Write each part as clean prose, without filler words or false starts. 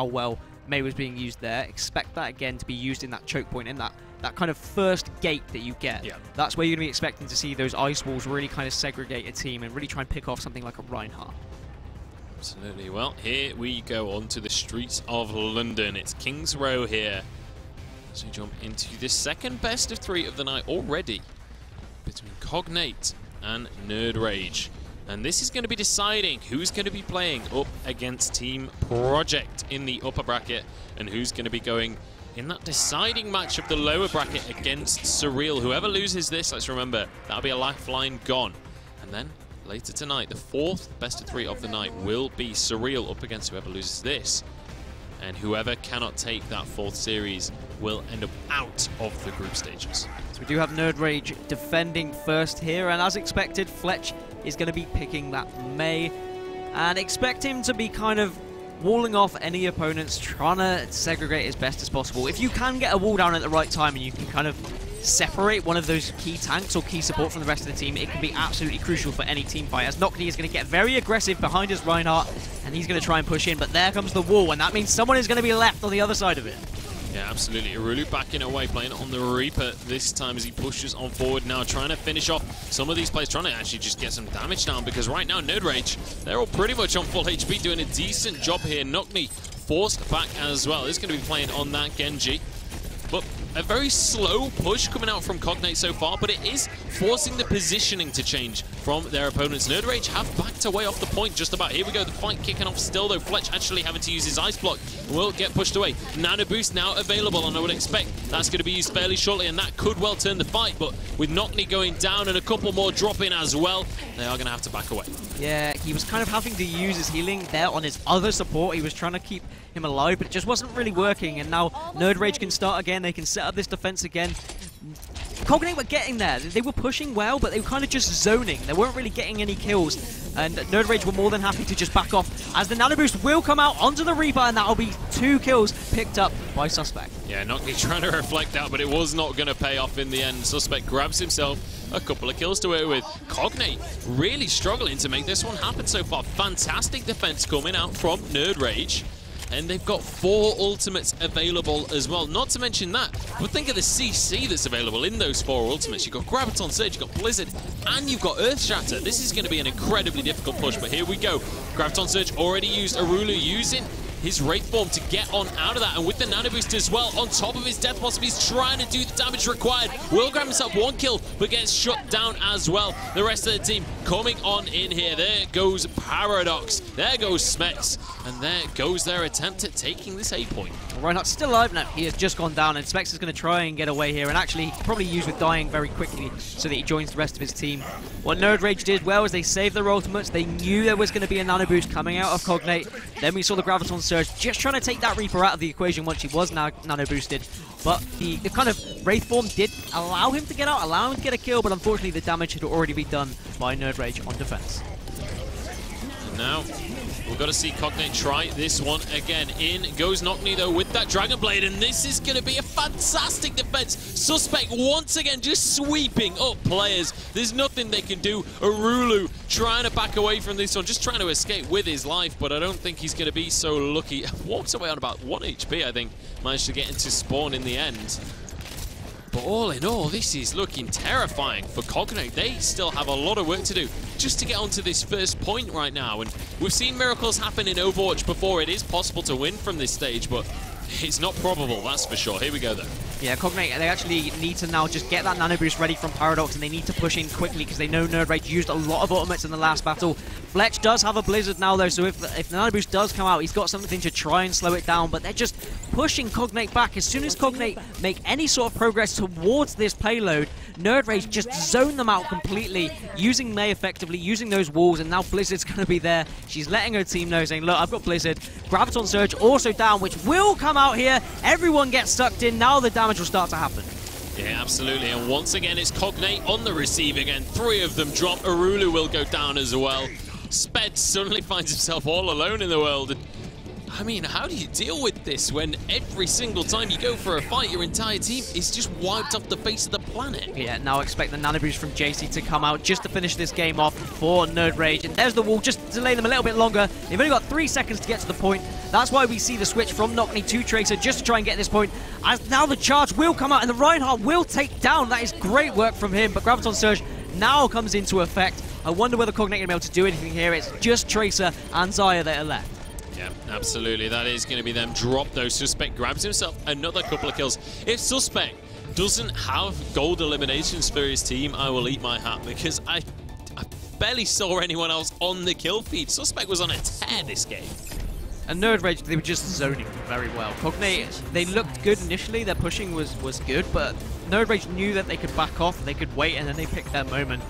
how well Mei was being used there. Expect that again to be used in that choke point, in that kind of first gate that you get. Yeah. That's where you're going to be expecting to see those ice walls really kind of segregate a team and really try and pick off something like a Reinhardt. Absolutely. Well, here we go on to the streets of London. It's King's Row here. So we jump into the second best of 3 of the night already between Cognate and nerdRage. And this is going to be deciding who's going to be playing up against Team Project in the upper bracket and who's going to be going in that deciding match of the lower bracket against Surreal. Whoever loses this, let's remember, that'll be a lifeline gone. And then later tonight, the 4th best of 3 of the night will be Surreal up against whoever loses this. And whoever cannot take that 4th series will end up out of the group stages. So we do have nerdRage defending first here, and as expected, Fletch is going to be picking that Mei, and expect him to be kind of walling off any opponents, trying to segregate as best as possible. If you can get a wall down at the right time and you can kind of separate one of those key tanks or key support from the rest of the team, it can be absolutely crucial for any team fight, as Cognate is going to get very aggressive behind his Reinhardt, and he's going to try and push in, but there comes the wall, and that means someone is going to be left on the other side of it. Yeah, absolutely. Irulu backing away, playing on the Reaper this time as he pushes on forward now, trying to finish off some of these players, trying to actually just get some damage down, because right now, nerdRage, they're all pretty much on full HP, doing a decent job here. Nokni forced back as well. He's going to be playing on that Genji. But a very slow push coming out from Cognate so far, but it is forcing the positioning to change from their opponents. nerdRage have backed away off the point just about. Here we go, the fight kicking off still, though. Fletch actually having to use his ice block will get pushed away. Nano boost now available, and I would expect that's going to be used fairly shortly, and that could well turn the fight. But with Nokni going down and a couple more dropping as well, they are going to have to back away. Yeah, he was kind of having to use his healing there on his other support. He was trying to keep him alive, but it just wasn't really working, and now nerdRage can start again. They can set up this defense again. Cognate were getting there. They were pushing well, but they were kind of just zoning. They weren't really getting any kills, and nerdRage were more than happy to just back off, as the nano boost will come out onto the Reaper, and that'll be 2 kills picked up by Suspect. Yeah, Nokni trying to reflect out, but it was not going to pay off in the end. Suspect grabs himself a couple of kills to work with. Cognate really struggling to make this one happen so far. Fantastic defense coming out from nerdRage. And they've got 4 ultimates available as well. Not to mention that, but think of the CC that's available in those 4 ultimates. You've got Graviton Surge, you've got Blizzard, and you've got Earth Shatter. This is going to be an incredibly difficult push, but here we go. Graviton Surge already used. Irulu using his Wraith form to get on out of that, and with the nano boost as well, on top of his death boss, he's trying to do the damage required. Will grab himself 1 kill, but gets shut down as well. The rest of the team coming on in here. There goes Paradox, there goes Smex, and there goes their attempt at taking this A point. Reinhardt's still alive now. He has just gone down, and Smex is going to try and get away here, and actually probably use with dying very quickly so that he joins the rest of his team. What nerdRage did well is they saved their ultimates. They knew there was going to be a nano boost coming out of Cognate. Then we saw the Graviton Surge just trying to take that Reaper out of the equation once he was nano boosted. But the kind of Wraith form did allow him to get out, allow him to get a kill, but unfortunately the damage had already been done by nerdRage on defense. And now we've got to see Cognate try this one again. In goes Nokni though with that Dragon Blade, and this is going to be a fantastic defense. Suspect once again just sweeping up players. There's nothing they can do. Irulu trying to back away from this one, just trying to escape with his life, but I don't think he's going to be so lucky. Walks away on about 1 HP, I think. Managed to get into spawn in the end. But all in all, this is looking terrifying for Cognate. They still have a lot of work to do just to get onto this first point right now. And we've seen miracles happen in Overwatch before. It is possible to win from this stage, but it's not probable, that's for sure. Here we go, though. Yeah, Cognate, they actually need to now just get that nano boost ready from Paradox, and they need to push in quickly because they know nerdRage used a lot of ultimates in the last battle. Fletch does have a Blizzard now, though, so if the nano boost does come out, he's got something to try and slow it down, but they're just pushing Cognate back. As soon as Cognate make any sort of progress towards this payload, nerdRage just zone them out completely, using Mei effectively, using those walls, and now Blizzard's going to be there. She's letting her team know, saying, look, I've got Blizzard. Graviton Surge also down, which will come out here. Everyone gets sucked in. Now the damage will start to happen. Yeah, absolutely. And once again, it's Cognate on the receiving end. 3 of them drop. Irulu will go down as well. Sped suddenly finds himself all alone in the world. And I mean, how do you deal with this when every single time you go for a fight, your entire team is just wiped off the face of the planet? planet. Yeah, now expect the nano boost from JC to come out just to finish this game off for nerdRage. And there's the wall, just to delay them a little bit longer. They've only got 3 seconds to get to the point. That's why we see the switch from Cognate to Tracer just to try and get this point. As now the charge will come out and the Reinhardt will take down. That is great work from him, but Graviton Surge now comes into effect. I wonder whether Cognate can be able to do anything here. It's just Tracer and Xayah that are left. Yeah, absolutely. That is going to be them drop, though. Suspect grabs himself another couple of kills. If Suspect doesn't have gold eliminations for his team, I will eat my hat, because I barely saw anyone else on the kill feed. Suspect was on a tear this game. And nerdRage, they were just zoning very well. Cognate, they looked good initially. Their pushing was good, but nerdRage knew that they could back off, they could wait, and then they picked their moment.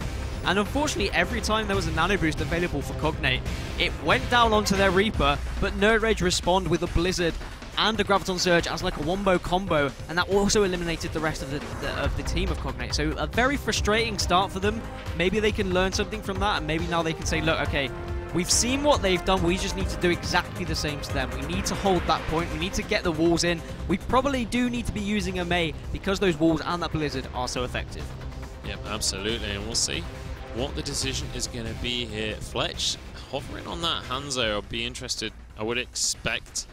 And unfortunately, every time there was a nano boost available for Cognate, it went down onto their Reaper, but nerdRage respond with a Blizzard and a Graviton Surge as like a wombo combo, and that also eliminated the rest of the team of Cognate. So a very frustrating start for them. Maybe they can learn something from that, and maybe now they can say, look, okay, we've seen what they've done, we just need to do exactly the same to them. We need to hold that point, we need to get the walls in. We probably do need to be using a Mei because those walls and that Blizzard are so effective. Yep, absolutely, and we'll see what the decision is going to be here. Fletch hovering on that Hanzo. I'll be interested. I would expect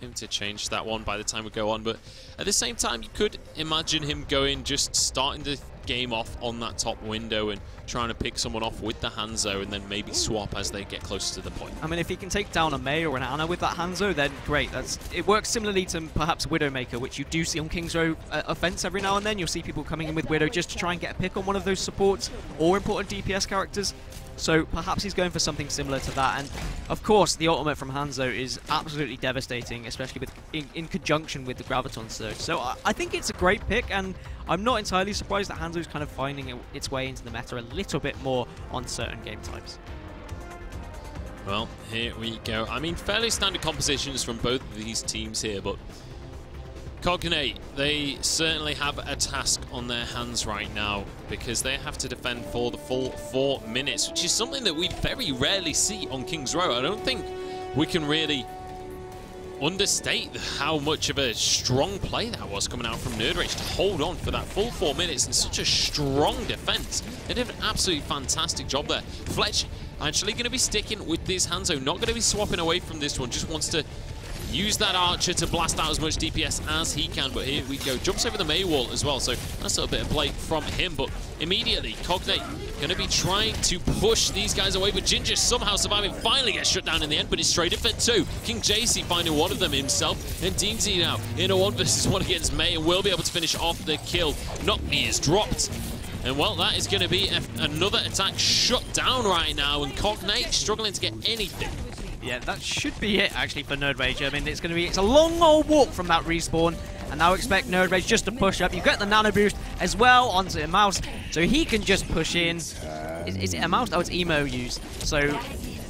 him to change that one by the time we go on, but at the same time, you could imagine him going, just starting the game off on that top window and trying to pick someone off with the Hanzo and then maybe swap as they get closer to the point. I mean, if he can take down a Mei or an Ana with that Hanzo, then great. It works similarly to perhaps Widowmaker, which you do see on King's Row offense every now and then. You'll see people coming in with Widow just to try and get a pick on one of those supports or important DPS characters. So perhaps he's going for something similar to that. And of course, the ultimate from Hanzo is absolutely devastating, especially with in conjunction with the Graviton Surge. So I think it's a great pick, and I'm not entirely surprised that Hanzo's kind of finding its way into the meta a little bit more on certain game types. Well, here we go. I mean, fairly standard compositions from both of these teams here, but Cognate, they certainly have a task on their hands right now because they have to defend for the full 4 minutes, which is something that we very rarely see on King's Row. I don't think we can really understate how much of a strong play that was coming out from nerdRage to hold on for that full 4 minutes in such a strong defense. They did an absolutely fantastic job there. Fletch actually going to be sticking with this Hanzo, not going to be swapping away from this one, just wants to use that Archer to blast out as much DPS as he can, but here we go. Jumps over the Mei wall as well, so that's a little bit of play from him, but immediately Cognate going to be trying to push these guys away, but Ginger somehow surviving, finally gets shut down in the end, but it's straight up for 2. King JC finding one of them himself, and Deemsy now in a 1 versus 1 against Mei, and will be able to finish off the kill. Noctney is dropped. And well, that is going to be another attack shut down right now, and Cognate struggling to get anything. Yeah, that should be it, actually, for nerdRage. I mean, it's a long old walk from that respawn, and now expect nerdRage just to push up. You get the nano boost as well onto a mouse, so he can just push in. Is it a mouse? Oh, it's emo used. So,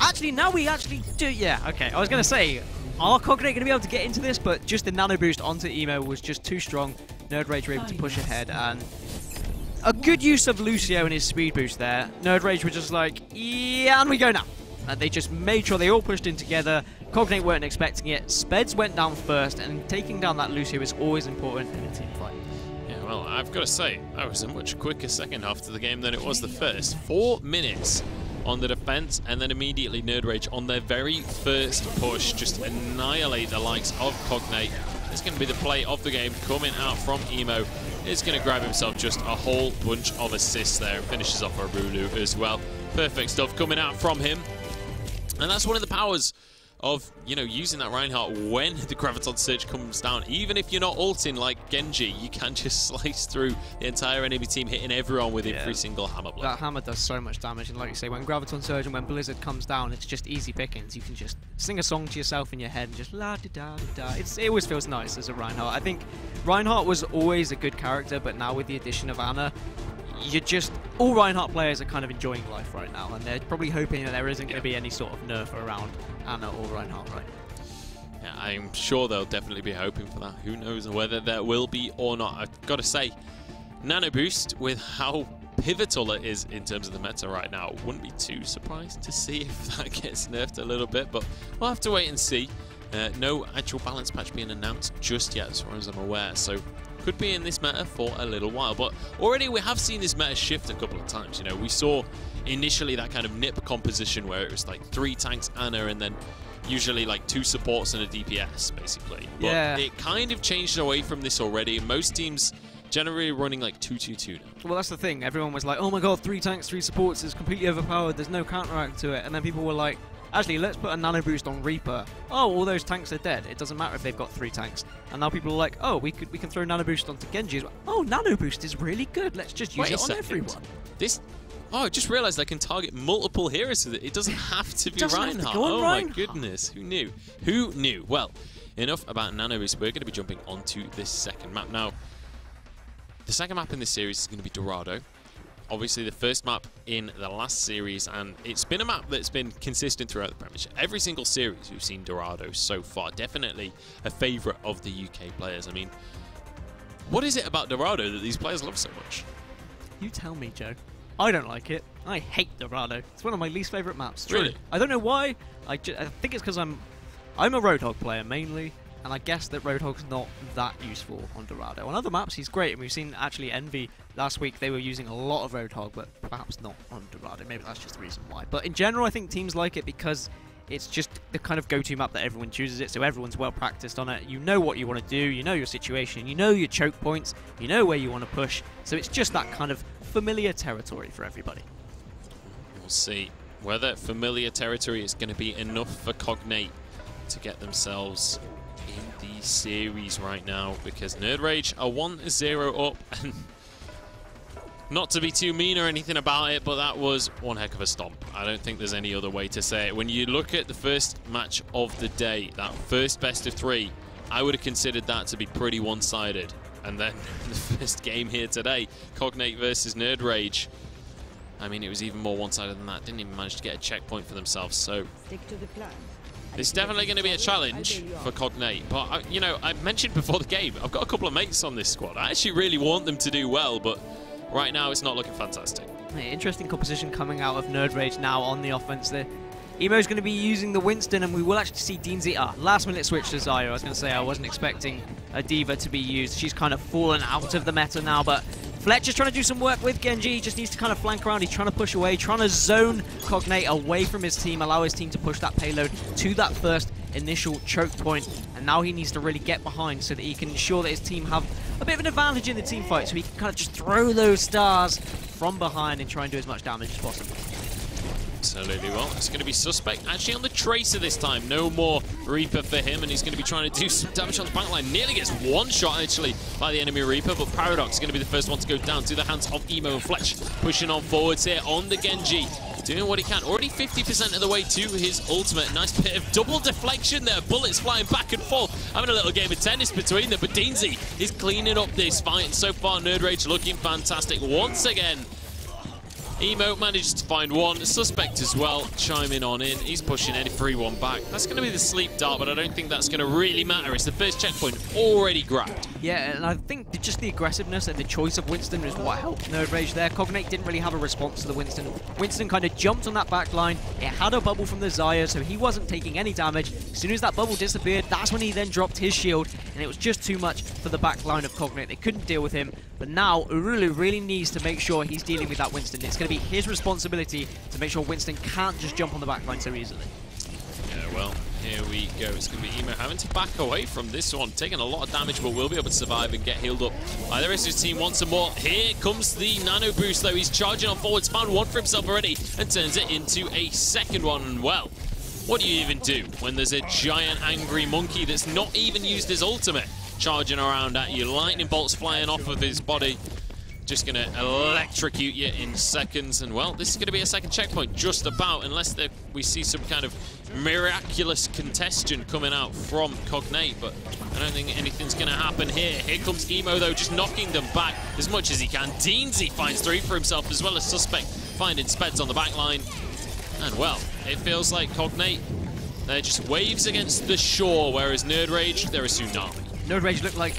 actually, now we actually do. Yeah, okay. I was going to say, are Cognate going to be able to get into this? But just the nano boost onto emo was just too strong. nerdRage were able to push ahead, and a good use of Lucio and his speed boost there. nerdRage were just like, yeah, and we go now. And they just made sure they all pushed in together. Cognate weren't expecting it. Speds went down first, and taking down that Lucio is always important in a team fight. Yeah, well, I've got to say, that was a much quicker second half to the game than it was the first. 4 minutes on the defense, and then immediately nerdRage on their very first push just annihilate the likes of Cognate. It's going to be the play of the game coming out from emo. He's going to grab himself just a whole bunch of assists there and finishes off a Rulu as well. Perfect stuff coming out from him. And that's one of the powers of, you know, using that Reinhardt when the Graviton Surge comes down. Even if you're not ulting like Genji, you can just slice through the entire enemy team, hitting everyone with every single hammer blow. That hammer does so much damage, and like you say, when Graviton Surge and when Blizzard comes down, it's just easy pickings. You can just sing a song to yourself in your head and just la-di-da-di-da. It always feels nice as a Reinhardt. I think Reinhardt was always a good character, but now with the addition of Ana, all Reinhardt players are kind of enjoying life right now, and they're probably hoping that there isn't going to be any sort of nerf around Ana or Reinhardt right now. Yeah, I'm sure they'll definitely be hoping for that. Who knows whether there will be or not. I've got to say, Nano Boost, with how pivotal it is in terms of the meta right now, wouldn't be too surprised to see if that gets nerfed a little bit, but we'll have to wait and see. No actual balance patch being announced just yet, as far as I'm aware, so could be in this meta for a little while. But already we have seen this meta shift a couple of times. You know, we saw initially that kind of nip composition where it was like 3 tanks, Ana, and then usually like 2 supports and a DPS, basically. But yeah, it kind of changed away from this already. Most teams generally running like 2-2-2 now. Well, that's the thing. Everyone was like, oh my god, 3 tanks, 3 supports is completely overpowered. There's no counteract to it. And then people were like, actually, let's put a nano boost on Reaper. Oh, all those tanks are dead. It doesn't matter if they've got 3 tanks. And now people are like, oh, we can throw nano boost onto Genji as well. Oh, nano boost is really good. Let's just use it on everyone. Oh, I just realised I can target multiple heroes with it. It doesn't have to be Reinhardt. Oh my goodness, who knew? Who knew? Well, enough about nano boost. We're going to be jumping onto this second map now. The second map in this series is going to be Dorado. Obviously the first map in the last series, and it's been a map that's been consistent throughout the Premiership. Every single series we've seen Dorado so far. Definitely a favourite of the UK players. I mean, what is it about Dorado that these players love so much? You tell me, Joe. I don't like it. I hate Dorado. It's one of my least favourite maps. True. Really? I don't know why. I think it's because I'm a Roadhog player mainly, and I guess that Roadhog's not that useful on Dorado. On other maps, he's great, and we've seen actually Envy last week. They were using a lot of Roadhog, but perhaps not on Dorado. Maybe that's just the reason why. But in general, I think teams like it because it's just the kind of go-to map that everyone chooses it, so everyone's well practiced on it. You know what you want to do, you know your situation, you know your choke points, you know where you want to push, so it's just that kind of familiar territory for everybody. We'll see whether familiar territory is going to be enough for Cognate to get themselves in the series right now, because nerdRage are 1-0 up, and not to be too mean or anything about it, but that was one heck of a stomp. I don't think there's any other way to say it. When you look at the first match of the day, that first best of 3, I would have considered that to be pretty one-sided. And then the first game here today, Cognate versus nerdRage, I mean, it was even more one-sided than that. Didn't even manage to get a checkpoint for themselves, so stick to the plan. It's definitely going to be a challenge for Cognate. But, you know, I mentioned before the game, I've got a couple of mates on this squad. I actually really want them to do well, but right now it's not looking fantastic. Interesting composition coming out of nerdRage now on the offense there. Emo's going to be using the Winston, and we will actually see DeanZ. Last minute switch to Xayah. I was going to say I wasn't expecting a D.Va to be used. She's kind of fallen out of the meta now, but Fletcher's trying to do some work with Genji. He just needs to kind of flank around. He's trying to push away, trying to zone Cognate away from his team, allow his team to push that payload to that first initial choke point. And now he needs to really get behind so that he can ensure that his team have a bit of an advantage in the team fight, so he can kind of just throw those stars from behind and try and do as much damage as possible. Absolutely. Well, it's going to be Suspect actually on the Tracer this time. No more Reaper for him, and he's going to be trying to do some damage on the backline. Nearly gets one shot actually by the enemy Reaper, but Paradox is going to be the first one to go down to the hands of Emo, and Fletch pushing on forwards here on the Genji. Doing what he can. Already 50% of the way to his ultimate. Nice bit of double deflection there. Bullets flying back and forth. Having a little game of tennis between them, but DeanZ is cleaning up this fight. And so far, nerdRage looking fantastic once again. Emo manages to find one. Suspect as well, chiming on in. He's pushing everyone back. That's going to be the sleep dart, but I don't think that's going to really matter. It's the first checkpoint already grabbed. Yeah, and I think just the aggressiveness and the choice of Winston is what helped nerdRage there. Cognate didn't really have a response to the Winston. Winston kind of jumped on that back line. It had a bubble from the Xayah, so he wasn't taking any damage. As soon as that bubble disappeared, that's when he then dropped his shield, and it was just too much for the back line of Cognate. They couldn't deal with him, but now Urulu really needs to make sure he's dealing with that Winston. It's going to be his responsibility to make sure Winston can't just jump on the back line so easily. Yeah, well, here we go. It's going to be Emo having to back away from this one, taking a lot of damage, but will be able to survive and get healed up by the rest of his team once and more. Here comes the nano boost, though. He's charging on forwards, found one for himself already, and turns it into a second one. And well, what do you even do when there's a giant angry monkey that's not even used his ultimate charging around at you? Lightning bolts flying off of his body. Just going to electrocute you in seconds. And, well, this is going to be a second checkpoint, just about, unless we see some kind of miraculous contestation coming out from Cognate. But I don't think anything's going to happen here. Here comes Emo, though, just knocking them back as much as he can. DeanZ finds 3 for himself, as well as Suspect finding Speds on the back line. And, well, it feels like Cognate, they're just waves against the shore, whereas nerdRage, they're a tsunami. nerdRage looked like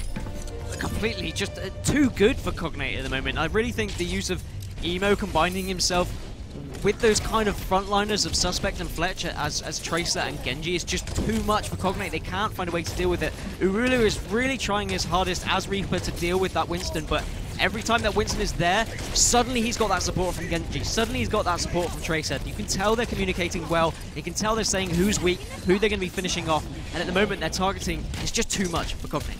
completely just too good for Cognate at the moment. I really think the use of Emo combining himself with those kind of frontliners of Suspect and Fletcher as Tracer and Genji, it's just too much for Cognate. They can't find a way to deal with it. Urulu is really trying his hardest as Reaper to deal with that Winston, but every time that Winston is there, suddenly he's got that support from Genji. Suddenly he's got that support from Tracer. You can tell they're communicating well. You can tell they're saying who's weak, who they're going to be finishing off, and at the moment their targeting is just too much for Cognate.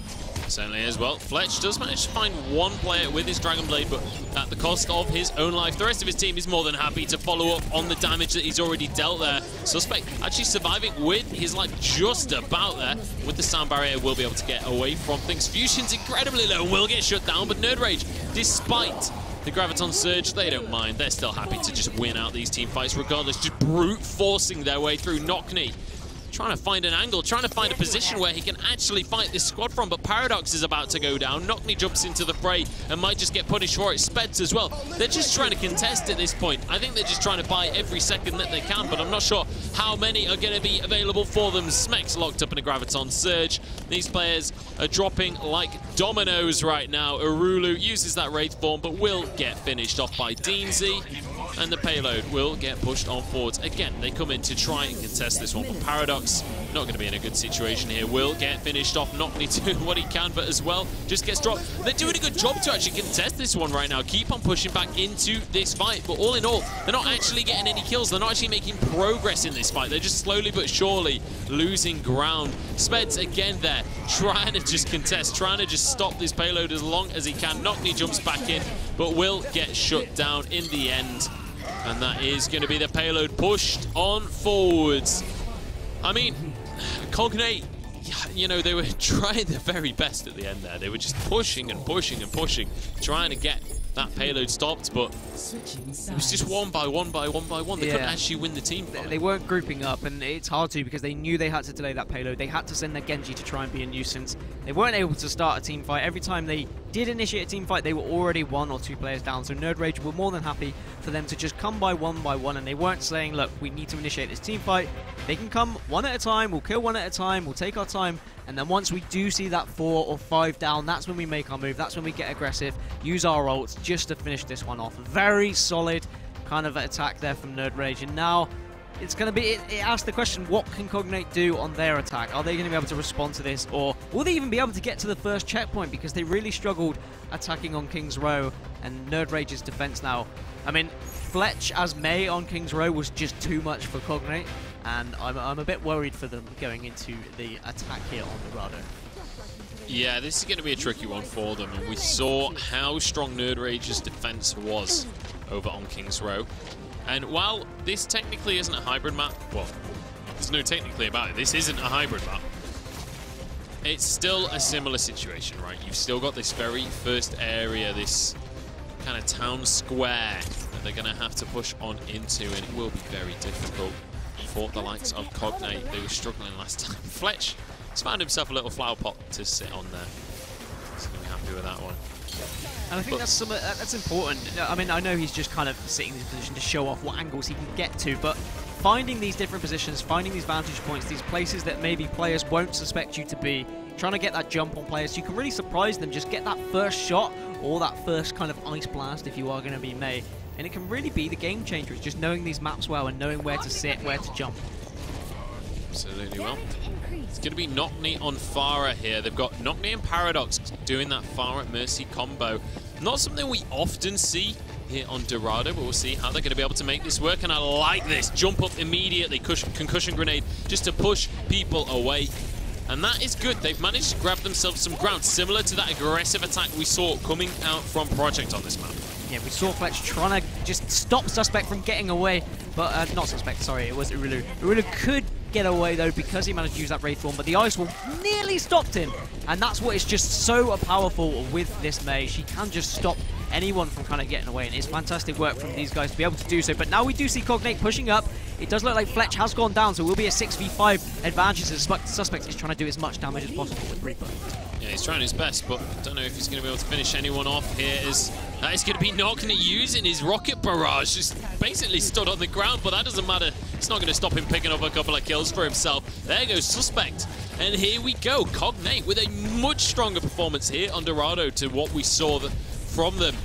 Certainly as well. Fletch does manage to find one player with his Dragon Blade, but at the cost of his own life. The rest of his team is more than happy to follow up on the damage that he's already dealt there. Suspect actually surviving with his life just about there. With the sound barrier, will be able to get away from things. Fusion's incredibly low and will get shut down, but nerdRage, despite the Graviton Surge, they don't mind. They're still happy to just win out these team fights regardless, just brute forcing their way through. Knockney trying to find an angle, trying to find a position where he can actually fight this squad from, but Paradox is about to go down. Knockney jumps into the fray and might just get punished for it. Speds as well. They're just trying to contest at this point. I think they're just trying to buy every second that they can, but I'm not sure how many are going to be available for them. Smek's locked up in a Graviton Surge. These players are dropping like dominoes right now. Urulu uses that Wraith form, but will get finished off by Deansy, and the payload will get pushed on forwards. Again, they come in to try and contest this one, but Paradox not going to be in a good situation here. Will get finished off. Knockney doing what he can, but as well just gets dropped. They're doing a good job to actually contest this one right now. Keep on pushing back into this fight, but all in all, they're not actually getting any kills. They're not actually making progress in this fight. They're just slowly but surely losing ground. Speds again there, trying to just contest, trying to just stop this payload as long as he can. Knockney jumps back in, but will get shut down in the end. And that is going to be the payload pushed on forwards. I mean, Cognate, you know, they were trying their very best at the end there. They were just pushing and pushing and pushing, trying to get that payload stopped, but it was just one by one by one by one. They couldn't actually win the team fight. They weren't grouping up, and it's hard to because they knew they had to delay that payload. They had to send their Genji to try and be a nuisance. They weren't able to start a team fight. Every time they did initiate a team fight, they were already 1 or 2 players down. So nerdRage were more than happy for them to just come by one, and they weren't saying, look, we need to initiate this team fight. They can come one at a time, we'll kill one at a time, we'll take our time, and then once we do see that 4 or 5 down, that's when we make our move, that's when we get aggressive, use our ults just to finish this one off. Very solid kind of attack there from nerdRage, and now it's going to be, it asks the question, what can Cognate do on their attack? Are they going to be able to respond to this, or will they even be able to get to the first checkpoint? Because they really struggled attacking on King's Row, and nerdRage's defense now. I mean, Fletch as Mei on King's Row was just too much for Cognate, and I'm a bit worried for them going into the attack here on Dorado. Yeah, this is going to be a tricky one for them, and we saw how strong nerdRage's defense was over on King's Row. And while this technically isn't a hybrid map, well, there's no technically about it, this isn't a hybrid map, it's still a similar situation, right? You've still got this very first area, this kind of town square that they're going to have to push on into, and it will be very difficult for the likes of Cognate. They were struggling last time. Fletch has found himself a little flower pot to sit on there. He's going to be happy with that one. And I think that's important. I mean, I know he's just kind of sitting in this position to show off what angles he can get to, but finding these different positions, finding these vantage points, these places that maybe players won't suspect you to be, trying to get that jump on players, you can really surprise them. Just get that first shot or that first kind of ice blast if you are going to be Mei. And it can really be the game changer. It's just knowing these maps well and knowing where to sit, where to jump. Absolutely well. It's going to be Knockney on Pharah here. They've got Knockney and Paradox doing that Pharah Mercy combo. Not something we often see here on Dorado, but we'll see how they're going to be able to make this work. And I like this. Jump up immediately. Concussion grenade just to push people away. And that is good. They've managed to grab themselves some ground, similar to that aggressive attack we saw coming out from Project on this map. Yeah, we saw Fletch trying to just stop Suspect from getting away, but not Suspect, sorry, it was Urulu. Urulu could get away though because he managed to use that Wraith form, but the Ice Wall nearly stopped him, and that's what is just so powerful with this Mei. She can just stop anyone from kind of getting away, and it's fantastic work from these guys to be able to do so. But now we do see Cognate pushing up. It does look like Fletch has gone down, so it will be a 6v5 advantage as Suspect is trying to do as much damage as possible with Reaper. Yeah, he's trying his best, but I don't know if he's going to be able to finish anyone off here. That is going to be Knockney using his rocket barrage. Just basically stood on the ground, but that doesn't matter. It's not going to stop him picking up a couple of kills for himself. There goes Suspect. And here we go. Cognate with a much stronger performance here on Dorado to what we saw from them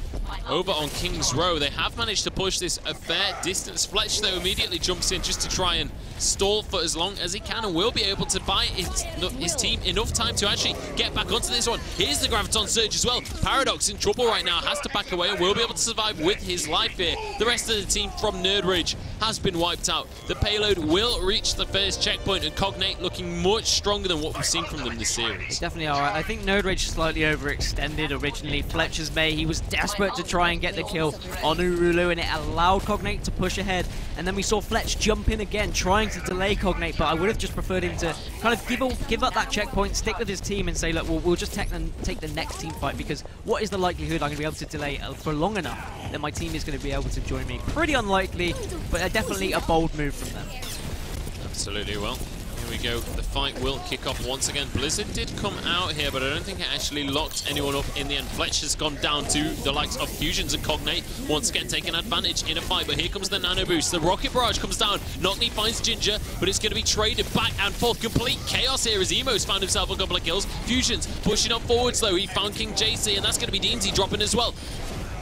over on King's Row. They have managed to push this a fair distance. Fletch, though, immediately jumps in just to try and stall for as long as he can, and will be able to buy his team enough time to actually get back onto this one. Here's the Graviton Surge as well. Paradox in trouble right now, has to back away and will be able to survive with his life here. The rest of the team from nerdRage has been wiped out. The payload will reach the first checkpoint, and Cognate looking much stronger than what we've seen from them this series. They definitely are. I think nerdRage slightly overextended originally. Fletcher's May, he was desperate to try and get the kill on Urulu, and it allowed Cognate to push ahead. And then we saw Fletch jump in again, trying to delay Cognate, but I would have just preferred him to kind of give up that checkpoint, stick with his team and say, look, we'll just take the next team fight, because what is the likelihood I'm going to be able to delay for long enough that my team is going to be able to join me? Pretty unlikely, but definitely a bold move from them. Absolutely. Well, here we go. The fight will kick off once again. Blizzard did come out here, but I don't think it actually locked anyone up in the end. Fletch has gone down to the likes of Fusions and Cognate, once again taking advantage in a fight, but here comes the Nano Boost. The Rocket Barrage comes down. Knockney finds Ginger, but it's going to be traded back and forth. Complete chaos here as Emo's found himself a couple of kills. Fusions pushing up forwards, though. He found King JC, and that's going to be Deansy dropping as well.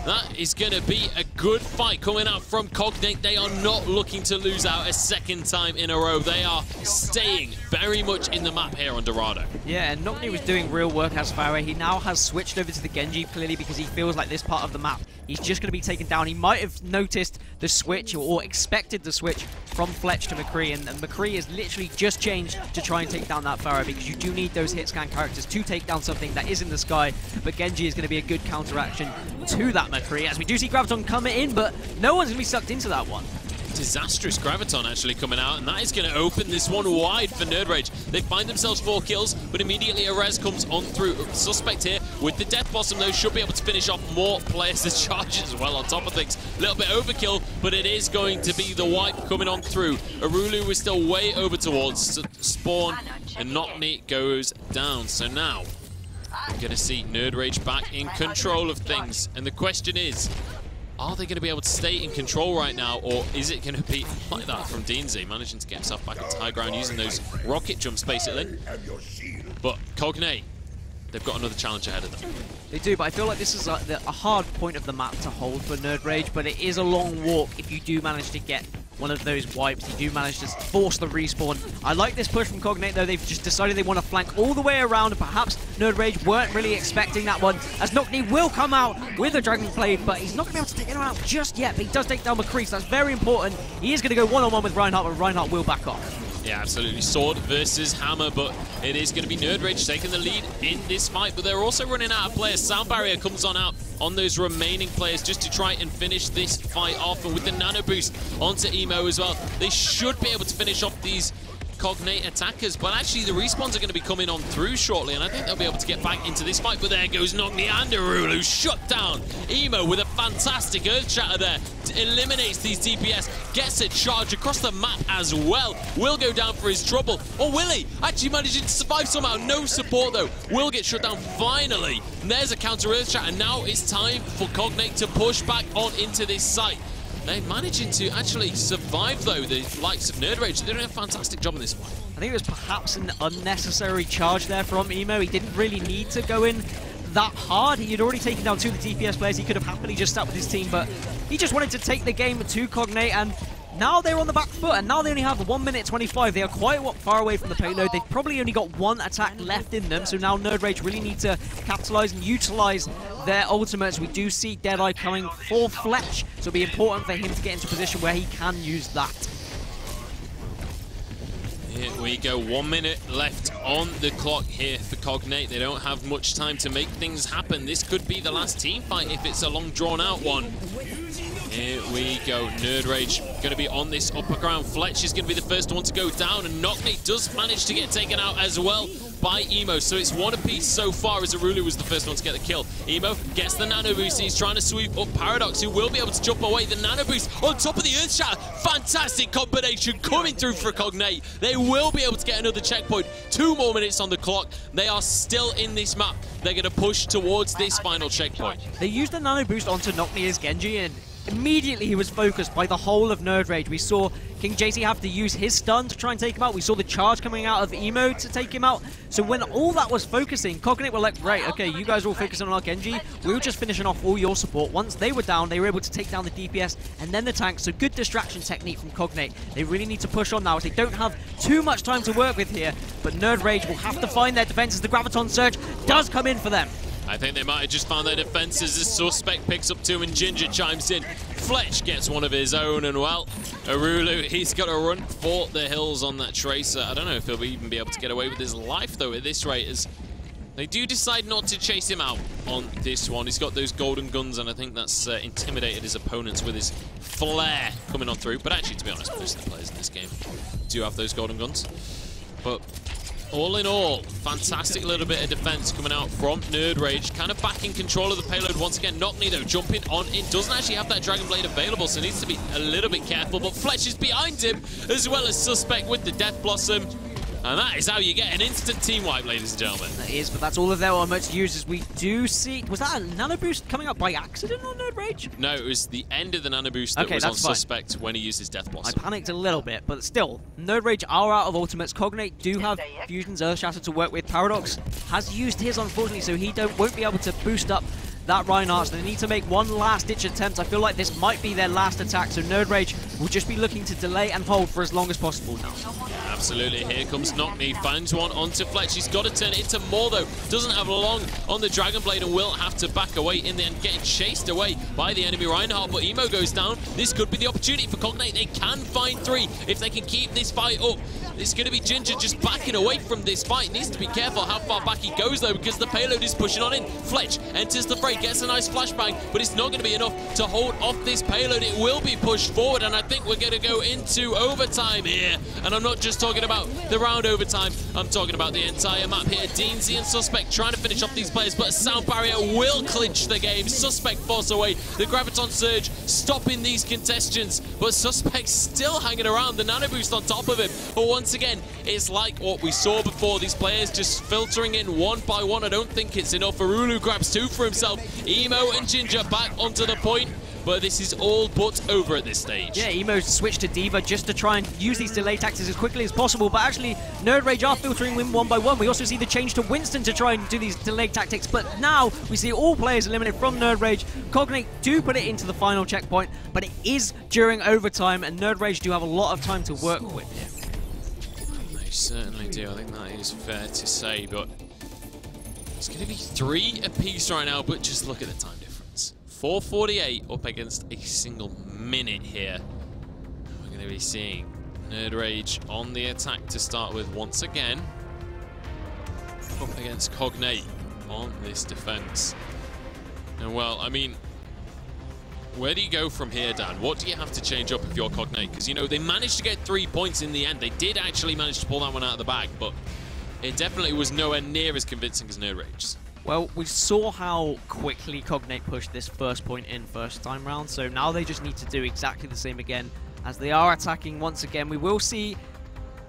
That is going to be a good fight coming out from Cognate. They are not looking to lose out a second time in a row. They are staying very much in the map here on Dorado. Yeah, and Knockney was doing real work as Farah. He now has switched over to the Genji, clearly, because he feels like this part of the map, he's just going to be taken down. He might have noticed the switch or expected the switch from Fletch to McCree, and McCree has literally just changed to try and take down that Farah, because you do need those hit scan characters to take down something that is in the sky, but Genji is going to be a good counteraction to that McCree, as we do see Graviton coming in, but no one's going to be sucked into that one. Disastrous Graviton actually coming out, and that is going to open this one wide for nerdRage. They find themselves 4 kills, but immediately a res comes on through. Suspect here with the Death Blossom, though, should be able to finish off more players as charges as well on top of things. A little bit overkill, but it is going to be the wipe coming on through. Arulu is still way over towards Spawn, and Knockney goes down. So now we're going to see nerdRage back in control of things, and the question is, are they going to be able to stay in control right now, or is it going to be like that from Deansy, managing to get himself back into high ground using those rocket jumps, basically? But Cognate, they've got another challenge ahead of them. They do, but I feel like this is a hard point of the map to hold for nerdRage, but it is a long walk if you do manage to get one of those wipes. You do manage to force the respawn. I like this push from Cognate, though. They've just decided they want to flank all the way around. Perhaps nerdRage weren't really expecting that one, as Knockney will come out with a Dragon Blade, but he's not going to be able to take him out just yet. But he does take down McCree, so that's very important. He is going to go one-on-one with Reinhardt, but Reinhardt will back off. Yeah, absolutely. Sword versus hammer, but it is going to be nerdRage taking the lead in this fight, but they're also running out of players. Sound Barrier comes on out on those remaining players just to try and finish this fight off, and with the Nano Boost onto Emo as well, they should be able to finish off these Cognate attackers, but actually the respawns are going to be coming on through shortly, and I think they'll be able to get back into this fight. But there goes Knockney and Arulu, shut down. Emo with a fantastic Earth Shatter there, eliminates these DPS, gets a charge across the map as well. Will go down for his trouble, or will he? Actually managing to survive somehow, no support though. Will get shut down finally, and there's a counter Earth Shatter. Now it's time for Cognate to push back on into this site. They're managing to actually survive, though, the likes of nerdRage. They're doing a fantastic job in this one. I think it was perhaps an unnecessary charge there from Emo. He didn't really need to go in that hard. He had already taken down 2 of the DPS players. He could have happily just sat with his team, but he just wanted to take the game to Cognate, and now they're on the back foot, and now they only have 1 minute 25. They are quite far away from the payload. They've probably only got 1 attack left in them, so now nerdRage really need to capitalize and utilize their ultimates. We do see Deadeye coming for Fletch, so it'll be important for him to get into a position where he can use that. Here we go, 1 minute left on the clock here for Cognate. They don't have much time to make things happen. This could be the last team fight if it's a long drawn out one. Here we go, nerdRage going to be on this upper ground. Fletch is going to be the first one to go down, and Knockney does manage to get taken out as well by Emo. So it's 1 apiece so far, as Arulu was the first one to get the kill. Emo gets the Nano Boost. He's trying to sweep up Paradox, who will be able to jump away. The Nano Boost on top of the Earth Shatter. Fantastic combination coming through for Cognate. They will be able to get another checkpoint. 2 more minutes on the clock. They are still in this map. They're going to push towards this final checkpoint. They used the Nano Boost onto Knockney as Genji, and immediately he was focused by the whole of nerdRage. We saw King JT have to use his stun to try and take him out. We saw the charge coming out of Emo to take him out. So when all that was focusing, Cognate were like, right, okay, you guys are all focusing on our Genji. We were just finishing off all your support. Once they were down, they were able to take down the DPS and then the tank. So good distraction technique from Cognate. They really need to push on now as they don't have too much time to work with here. But nerdRage will have to find their defenses. The Graviton Surge does come in for them. I think they might have just found their defenses as Suspect picks up 2 and Ginger chimes in. Fletch gets one of his own, and well, Arulu, he's got to run for the hills on that Tracer. I don't know if he'll even be able to get away with his life, though, at this rate, as they do decide not to chase him out on this one. He's got those golden guns, and I think that's intimidated his opponents with his flare coming on through. But actually, to be honest, most of the players in this game do have those golden guns. But all in all, fantastic little bit of defense coming out from nerdRage. Kind of back in control of the payload once again. Knockney, though, jumping on in. Doesn't actually have that Dragon Blade available, so needs to be a little bit careful. But Fletch is behind him, as well as Suspect with the Death Blossom. And that is how you get an instant team wipe, ladies and gentlemen. That is, but that's all of their armor to use as we do see... Was that a nano boost coming up by accident on nerdRage? No, it was the end of the nano boost that was on Suspect when he used his Death Blossom. I panicked a little bit, but still, nerdRage are out of ultimates. Cognate do have Fusion's Earth Shatter to work with. Paradox has used his, unfortunately, so he won't be able to boost up that Reinhardt. So they need to make one last-ditch attempt. I feel like this might be their last attack, so nerdRage will just be looking to delay and hold for as long as possible now. Absolutely, here comes Knockney, finds one onto Fletch. He's got to turn it into more, though. Doesn't have long on the Dragon Blade and will have to back away in the end, getting chased away by the enemy Reinhardt. But Emo goes down. This could be the opportunity for Cognate. They can find 3 if they can keep this fight up. It's going to be Ginger just backing away from this fight. Needs to be careful how far back he goes, though, because the payload is pushing on in. Fletch enters the fray, gets a nice flashbang, but it's not going to be enough to hold off this payload. It will be pushed forward, and I think we're going to go into overtime here. And I'm not just talking about the round overtime, I'm talking about the entire map here. Deansy and Suspect trying to finish off these players, but a sound barrier will clinch the game. Suspect force away the Graviton Surge, stopping these contestants, but Suspect still hanging around. The nano boost on top of him, but once again, it's like what we saw before. These players just filtering in one by one. I don't think it's enough. Arulu grabs 2 for himself. Emo and Ginger back onto the point, but this is all but over at this stage. Yeah, Emo switched to D.Va just to try and use these delay tactics as quickly as possible, but actually nerdRage are filtering in one by one. We also see the change to Winston to try and do these delay tactics, but now we see all players eliminated from nerdRage. Cognate do put it into the final checkpoint, but it is during overtime, and nerdRage do have a lot of time to work with here. They certainly do. I think that is fair to say, but it's going to be 3 apiece right now, but just look at the time difference. 4:48 up against a single minute here. We're going to be seeing nerdRage on the attack to start with once again. Up against Cognate on this defense. And well, I mean, where do you go from here, Dan? What do you have to change up if you're Cognate? Because, you know, they managed to get 3 points in the end. They did actually manage to pull that one out of the bag, but it definitely was nowhere near as convincing as nerdRage. Well, we saw how quickly Cognate pushed this first point in first time round, so now they just need to do exactly the same again as they are attacking once again. We will see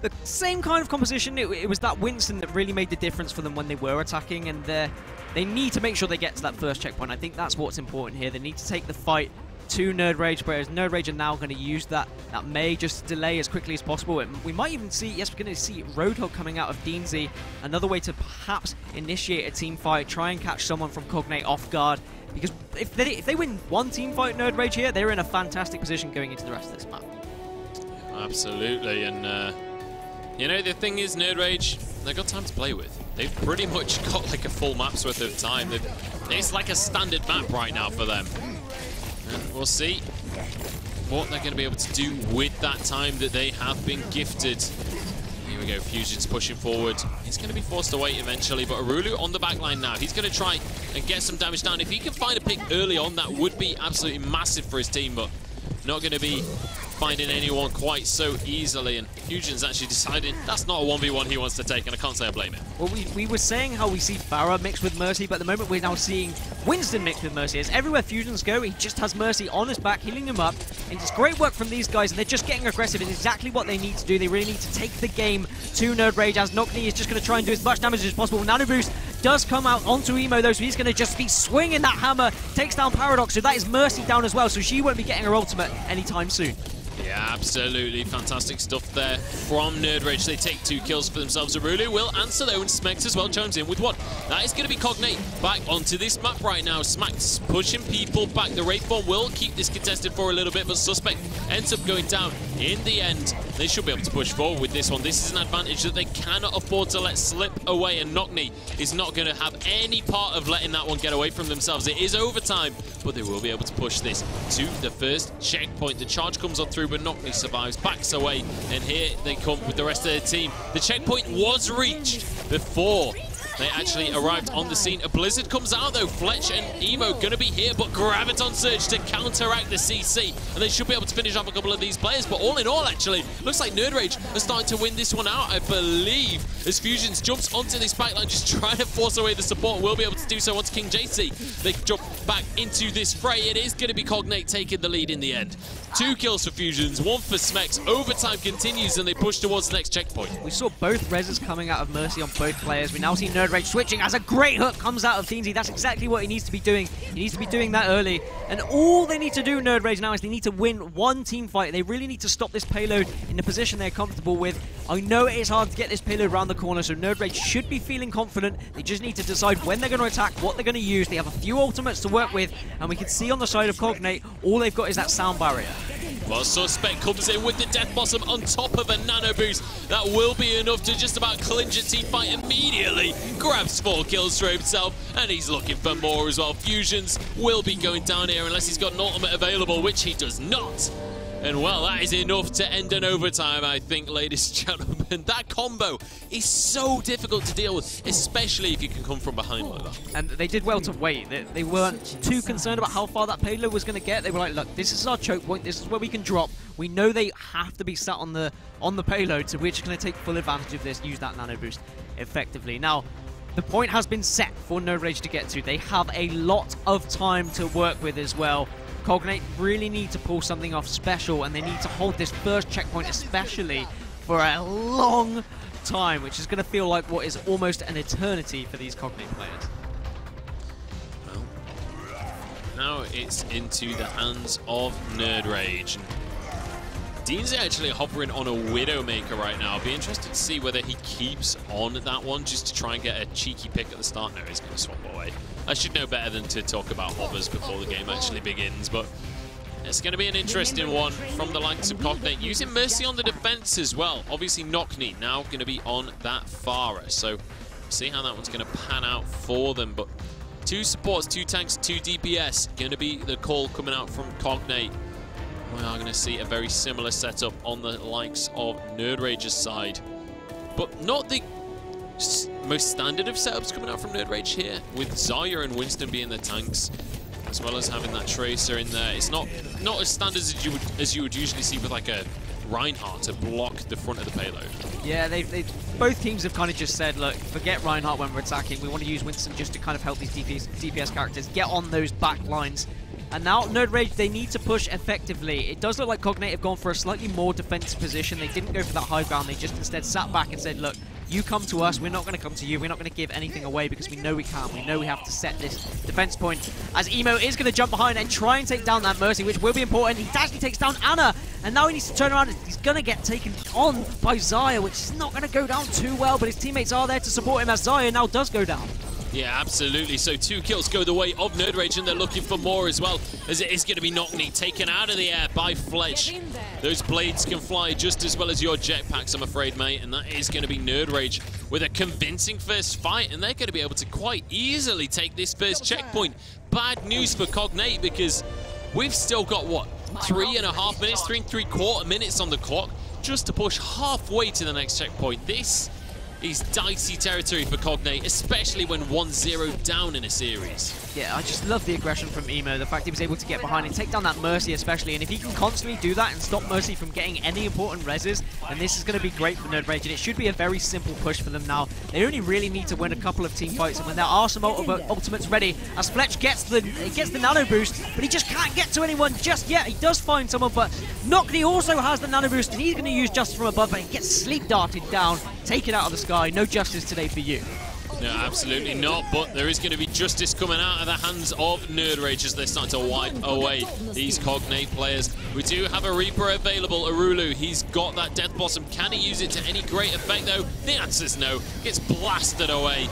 the same kind of composition. It was that Winston that really made the difference for them when they were attacking, and they need to make sure they get to that first checkpoint. I think that's what's important here. They need to take the fight to nerdRage, whereas nerdRage are now going to use that May just to delay as quickly as possible. And we might even see, yes, we're going to see Roadhog coming out of Deansy, another way to perhaps initiate a team fight, try and catch someone from Cognate off guard, because if they win one team fight nerdRage here, they're in a fantastic position going into the rest of this map. Absolutely, and you know, the thing is, nerdRage, they've got time to play with. They've pretty much got like a full map's worth of time. It's like a standard map right now for them. And we'll see what they're going to be able to do with that time that they have been gifted. Here we go, Fusion's pushing forward. He's going to be forced to wait eventually, but Arulu on the back line now. He's going to try and get some damage down. If he can find a pick early on, that would be absolutely massive for his team, but not going to be finding anyone quite so easily, and Fusion's actually decided that's not a 1v1 he wants to take, and I can't say I blame him. Well, we were saying how we see Pharah mixed with Mercy, but at the moment we're now seeing Winston mixed with Mercy. As everywhere Fusions go, he just has Mercy on his back, healing him up, and it's great work from these guys, and they're just getting aggressive. It's exactly what they need to do. They really need to take the game to nerdRage, as Cognate is just going to try and do as much damage as possible. Nano Boost does come out onto Emo though, so he's going to just be swinging that hammer, takes down Paradox, so that is Mercy down as well, so she won't be getting her ultimate anytime soon. Yeah, absolutely fantastic stuff there from nerdRage. They take 2 kills for themselves. Arulu will answer though, and Smex as well chimes in with 1. That is going to be Cognate back onto this map right now. Smack's pushing people back. The Wraith Bomb will keep this contested for a little bit, but Suspect ends up going down in the end. They should be able to push forward with this one. This is an advantage that they cannot afford to let slip away, and Cognate is not going to have any part of letting that one get away from themselves. It is overtime, but they will be able to push this to the first checkpoint. The charge comes on through, but Cognate survives, backs away, and here they come with the rest of the team. The checkpoint was reached before they actually arrived on the scene. A Blizzard comes out though. Fletch and Emo going to be here, but Graviton Surge to counteract the CC, and they should be able to finish off a couple of these players. But all in all, actually, looks like nerdRage are starting to win this one out, I believe, as Fusions jumps onto this backline, just trying to force away the support. Will be able to do so onto King JC. They jump back into this fray. It is going to be Cognate taking the lead in the end. 2 kills for Fusions, 1 for Smex. Overtime continues, and they push towards the next checkpoint. We saw both reses coming out of Mercy on both players. We now see nerdRage switching as a great hook comes out of Teensy. That's exactly what he needs to be doing. He needs to be doing that early. And all they need to do, nerdRage, now is they need to win one team fight. They really need to stop this payload in the position they're comfortable with. I know it is hard to get this payload around the corner, so nerdRage should be feeling confident. They just need to decide when they're going to attack, what they're going to use. They have a few ultimates to work with, and we can see on the side of Cognate, all they've got is that sound barrier. Well, Suspect comes in with the Death Blossom on top of a Nano Boost. That will be enough to just about clinch a team fight immediately. Grabs 4 kills for himself, and he's looking for more as well. Fusions will be going down here unless he's got an ultimate available, which he does not. And well, that is enough to end an overtime, I think, ladies and gentlemen. That combo is so difficult to deal with, especially if you can come from behind like that. And they did well to wait. They weren't too concerned about how far that payload was going to get. They were like, look, this is our choke point. This is where we can drop. We know they have to be sat on the payload, so we're just going to take full advantage of this, use that nano boost effectively. Now, the point has been set for nerdRage to get to. They have a lot of time to work with as well. Cognate really need to pull something off special, and they need to hold this first checkpoint especially for a long time, which is going to feel like what is almost an eternity for these Cognate players. Well, now it's into the hands of nerdRage. Dean's actually hovering on a Widowmaker right now. I'll be interested to see whether he keeps on that one just to try and get a cheeky pick at the start. No, he's going to swap away. I should know better than to talk about hovers before the game actually begins, but it's going to be an interesting one from the likes of Cognate, using Mercy on the defense as well. Obviously, Cognate now going to be on that Pharah, so see how that one's going to pan out for them. But 2 supports, 2 tanks, 2 DPS, going to be the call coming out from Cognate. We are going to see a very similar setup on the likes of nerdRage's side, but not the most standard of setups coming out from nerdRage here, with Zarya and Winston being the tanks, as well as having that Tracer in there. It's not as standard as you would usually see with like a Reinhardt to block the front of the payload. Yeah, both teams have kind of just said, look, forget Reinhardt when we're attacking. We want to use Winston just to kind of help these DPS characters get on those back lines. And now nerdRage, they need to push effectively. It does look like Cognate have gone for a slightly more defensive position. They didn't go for that high ground. They just instead sat back and said, look, you come to us. We're not going to come to you. We're not going to give anything away because we know we can't. We know we have to set this defense point. As Emo is going to jump behind and try and take down that Mercy, which will be important. He actually takes down Anna. And now he needs to turn around. He's going to get taken on by Zarya, which is not going to go down too well. But his teammates are there to support him as Zarya now does go down. Yeah, absolutely. So 2 kills go the way of nerdRage, and they're looking for more as well, as it is going to be Cognate taken out of the air by Fletch. Those blades can fly just as well as your jetpacks, I'm afraid, mate, and that is going to be nerdRage with a convincing first fight, and they're going to be able to quite easily take this first checkpoint. Bad news for Cognate, because we've still got, what, 3.5 minutes, 3 3/4 minutes on the clock just to push halfway to the next checkpoint. This is dicey territory for Cognate, especially when 1-0 down in a series. Yeah, I just love the aggression from Emo, the fact he was able to get behind and take down that Mercy especially, and if he can constantly do that and stop Mercy from getting any important reses, then this is going to be great for nerdRage, and it should be a very simple push for them now. They only really need to win a couple of team fights, and when there are some ultimates ready, as Fletch gets the nano boost, but he just can't get to anyone just yet. He does find someone, but Cognate also has the nano boost, and he's going to use Justice from above, but he gets sleep darted down, taken out of the sky. No justice today for you. No, absolutely not, but there is going to be justice coming out of the hands of nerdRage as they're starting to wipe away these Cognate players. We do have a Reaper available, Arulu. He's got that Death Blossom. Can he use it to any great effect, though? The answer is no. Gets blasted away.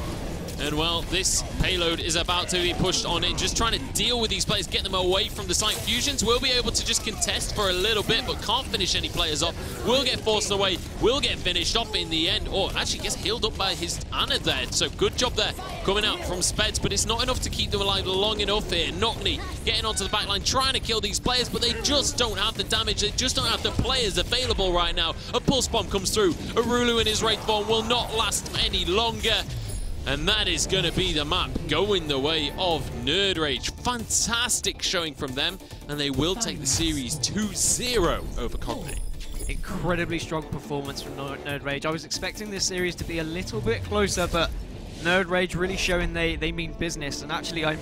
And, well, this payload is about to be pushed on in, just trying to deal with these players, get them away from the site. Fusions will be able to just contest for a little bit, but can't finish any players off. Will get forced away, will get finished off in the end, or actually gets healed up by his Ana there. So good job there coming out from Speds, but it's not enough to keep them alive long enough here. Cognate getting onto the backline, trying to kill these players, but they just don't have the damage. They just don't have the players available right now. A Pulse Bomb comes through. Arulu in his Wraith form will not last any longer. And that is going to be the map going the way of nerdRage. Fantastic showing from them, and they will take the series 2-0 over Cognate. Incredibly strong performance from nerdRage. I was expecting this series to be a little bit closer, but nerdRage really showing they mean business. And actually, I'm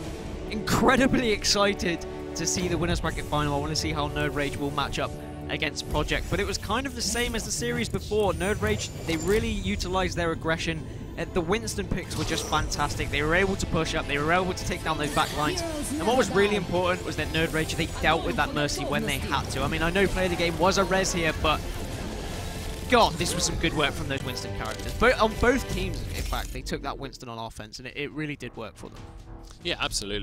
incredibly excited to see the winners bracket final. I want to see how nerdRage will match up against Project. But it was kind of the same as the series before. nerdRage, they really utilized their aggression. The Winston picks were just fantastic. They were able to push up, they were able to take down those backlines. And what was really important was that nerdRage, they dealt with that Mercy when they had to. I mean, I know Play of the Game was a res here, but God, this was some good work from those Winston characters. On both teams, in fact, they took that Winston on offense, and it really did work for them. Yeah, absolutely.